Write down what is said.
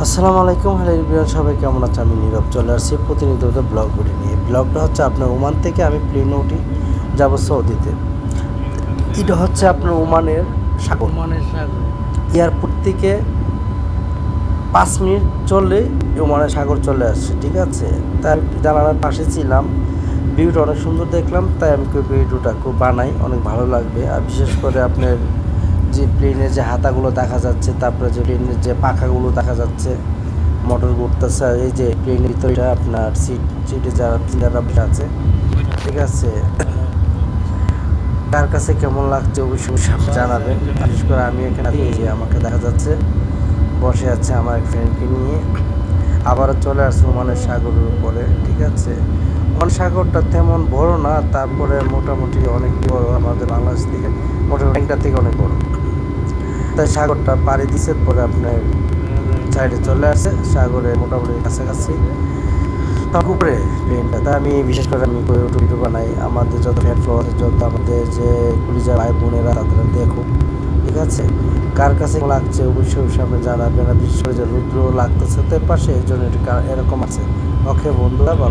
আসসালামু আলাইকুম, hello everyone, সবাই কেমন আছে? আমি নীরব চলে আসছি প্রতিনিয়ত ব্লগ ভিডিও নিয়ে। ব্লগটা হচ্ছে আপনার ওমান থেকে আমি প্লেনে উঠি, যাব সৌদিতে। এটা হচ্ছে আপনার ওমানের সাগর। এয়ারপোর্ট থেকে 5 মিনিট চললেই ওমানের সাগর চলে আসছে, ঠিক আছে। তার জানালার পাশে ছিলাম, ভিউটা অনেক সুন্দর দেখলাম, তাই আমি ভিডিওটা খুব বানাই, অনেক ভালো লাগবে। আর বিশেষ করে আপনার যে প্লেনের যে হাতাগুলো দেখা যাচ্ছে, তারপরে যে প্লেনের যে পাখাগুলো দেখা যাচ্ছে, মোটর ঘুরতেছে, আর এই যে প্লেনের ভিতরে আপনার সিটে যারা প্লেয়াররা বসে আছে, ঠিক আছে। কার কাছে কেমন লাগছে অবশ্যই আপনি জানাবেন। বিশেষ করে আমি এখানে যে আমাকে দেখা যাচ্ছে বসে আছে আমার এক ফ্রেন্ডকে নিয়ে, আবারও চলে আসছে ওমানের সাগরের উপরে, ঠিক আছে। ওমান সাগরটা তেমন বড় না, তারপরে মোটামুটি অনেক বড়, আমাদের বাংলাদেশ থেকে মোটামুটি ট্যাঙ্কটা থেকে অনেক বড়। তাই সাগরটা পাড়ি দিচ্ছে, পরে আপনার সাইডে চলে আসছে সাগরে মোটামুটি কাছাকাছি উপরে প্লেনটা। তা আমি বিশেষ করে আমি ভিডিও বানাই, আমাদের যত ফ্যান যত আমাদের যে কলিজার ভাই বোনেরা তাদের দেখুক, ঠিক আছে। কার কাছে লাগছে অবশ্যই সামনে জানাবেন। বিশেষ করে যে রুদ্র লাগতেছে তো পাশে, এই জন্য এরকম আছে। ওকে বন্ধুরা, ভালো।